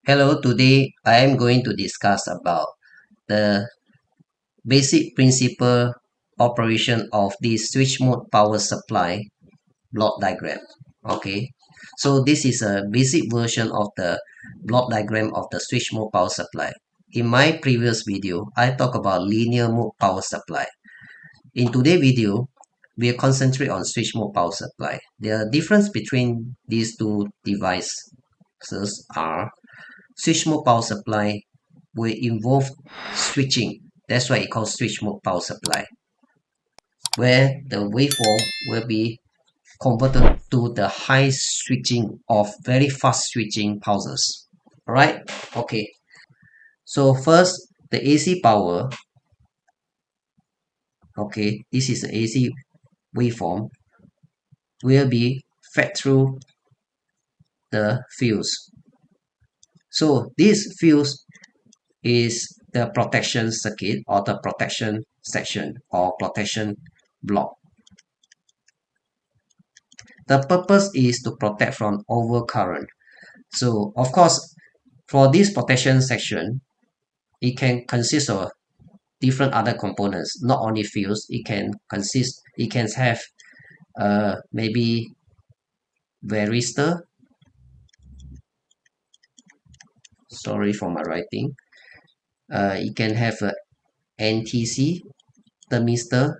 Hello, today I am going to discuss about the basic principle operation of the switch mode power supply block diagram. Okay, so this is a basic version of the block diagram of the switch mode power supply. In my previous video, I talked about linear mode power supply. In today's video, we'll concentrate on switch mode power supply. The difference between these two devices are switch mode power supply will involve switching. That's why it calls switch mode power supply, where the waveform will be converted to the high switching of very fast switching pulses. Alright, okay. So first, the AC power. Okay, this is the AC waveform will be fed through the fuse. So this fuse is the protection circuit or the protection section or protection block. The purpose is to protect from overcurrent. So of course, for this protection section, it can consist of different other components, not only fuse. It can have maybe varistor. Sorry for my writing. It can have a NTC, thermistor,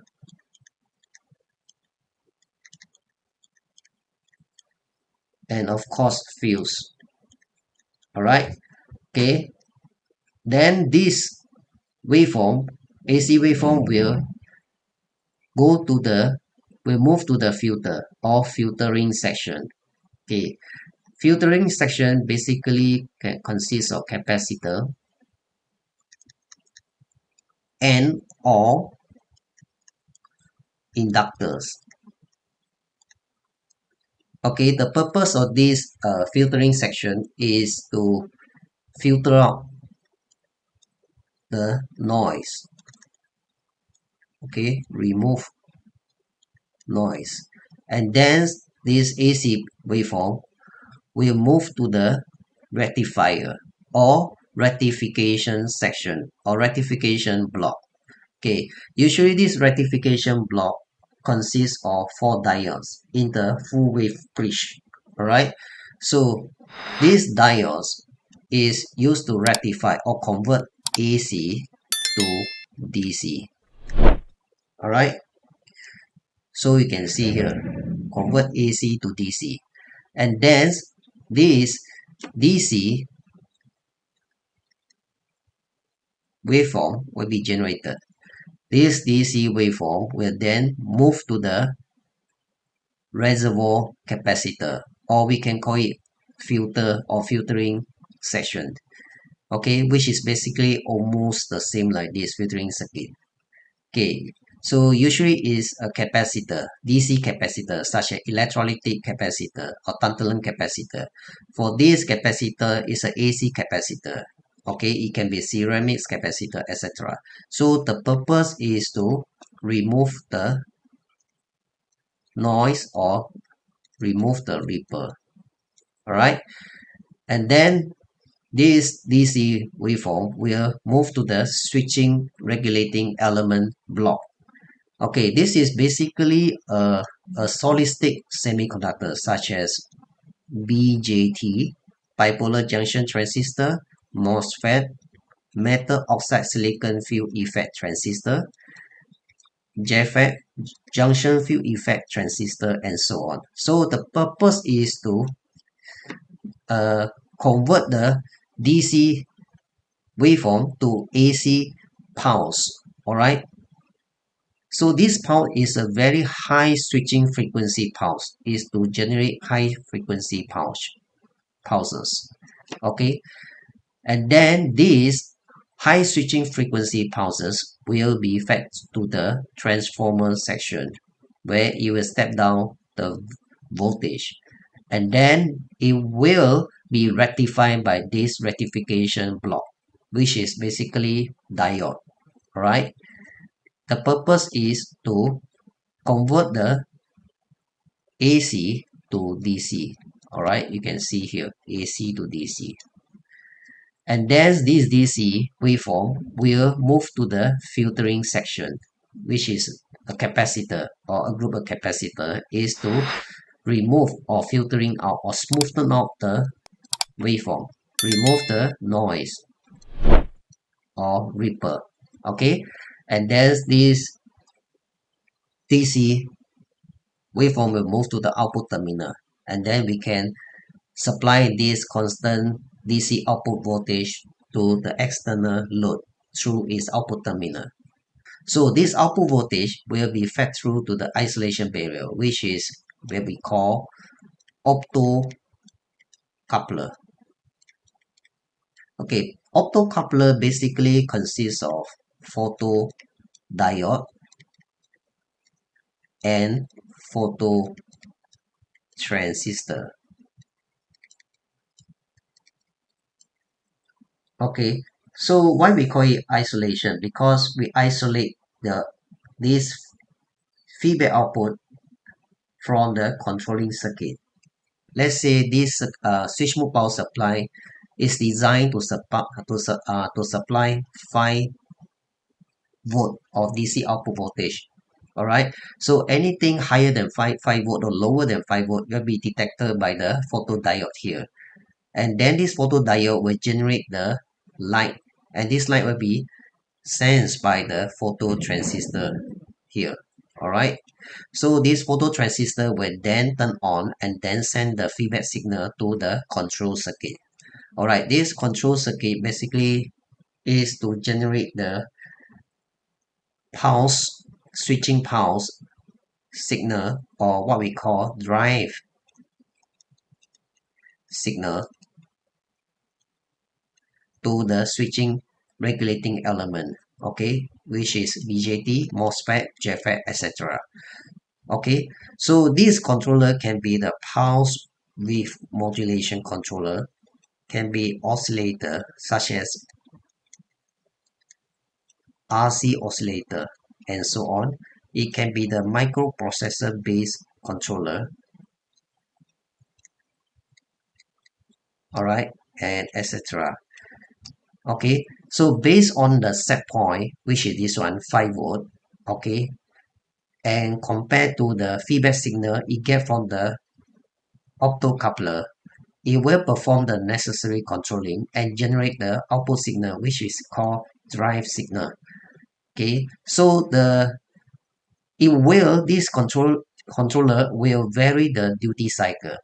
and of course fuse. All right. Okay. Then this waveform, AC waveform will move to the filter or filtering section. Okay, filtering section basically consists of capacitor and or inductors. Okay, the purpose of this filtering section is to filter out the noise. Okay, remove noise, and then this AC waveform will move to the rectifier or rectification section or rectification block. Okay, usually this rectification block consists of four diodes in the full wave bridge. Alright, so this diodes is used to rectify or convert AC to DC. Alright, so you can see here, convert AC to DC. And then this DC waveform will be generated. This DC waveform will then move to the reservoir capacitor, or we can call it filter or filtering section. Okay, which is basically almost the same like this filtering circuit. Okay, so usually is a capacitor, DC capacitor, such as electrolytic capacitor or tantalum capacitor. For this capacitor is a AC capacitor. Okay, it can be ceramics capacitor, etc. So the purpose is to remove the noise or remove the ripple. Alright, and then this DC waveform will move to the switching regulating element block. Okay, this is basically a solid state semiconductor such as BJT, bipolar junction transistor, MOSFET, metal oxide silicon field effect transistor, JFET, junction field effect transistor, and so on. So the purpose is to convert the DC waveform to AC pulse. Alright, so this pulse is a very high switching frequency pulse, is to generate high frequency pulses. Okay, and then these high switching frequency pulses will be fed to the transformer section, where it will step down the voltage, and then it will be rectified by this rectification block, which is basically diode. Alright, the purpose is to convert the AC to DC. Alright, you can see here AC to DC. And then this DC waveform will move to the filtering section, which is a capacitor or a group of capacitor is to remove or filtering out or smoothen out the waveform, remove the noise or ripple. Okay, and then this DC waveform will move to the output terminal, and then we can supply this constant DC output voltage to the external load through its output terminal. So this output voltage will be fed through to the isolation barrier, which is what we call optocoupler. Okay, optocoupler basically consists of photodiode and phototransistor. Okay, so why we call it isolation? Because we isolate this feedback output from the controlling circuit. Let's say this switch mode power supply is designed to supply 5 volt of DC output voltage. All right. So anything higher than 5 volt or lower than 5 volt will be detected by the photodiode here. And then this photodiode will generate the light. And this light will be sensed by the phototransistor here. All right. So this phototransistor will then turn on and then send the feedback signal to the control circuit. All right. This control circuit basically is to generate the pulse, switching pulse signal or what we call drive signal to the switching regulating element, okay, which is BJT, MOSFET, JFET, etc. Okay, so this controller can be the pulse width modulation controller, can be oscillator such as RC oscillator and so on. It can be the microprocessor based controller, all right, and etc. Okay, so based on the set point, which is this one 5 volt, okay, and compared to the feedback signal it get from the optocoupler, it will perform the necessary controlling and generate the output signal, which is called drive signal. Okay, so this controller will vary the duty cycle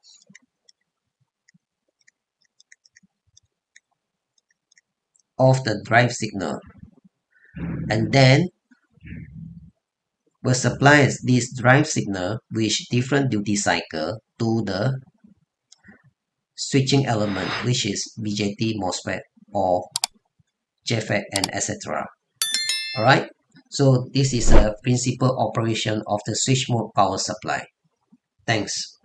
of the drive signal, and then will supply this drive signal with different duty cycle to the switching element, which is BJT, MOSFET, or JFET, and etc. Alright, so this is a principal operation of the switch mode power supply. Thanks.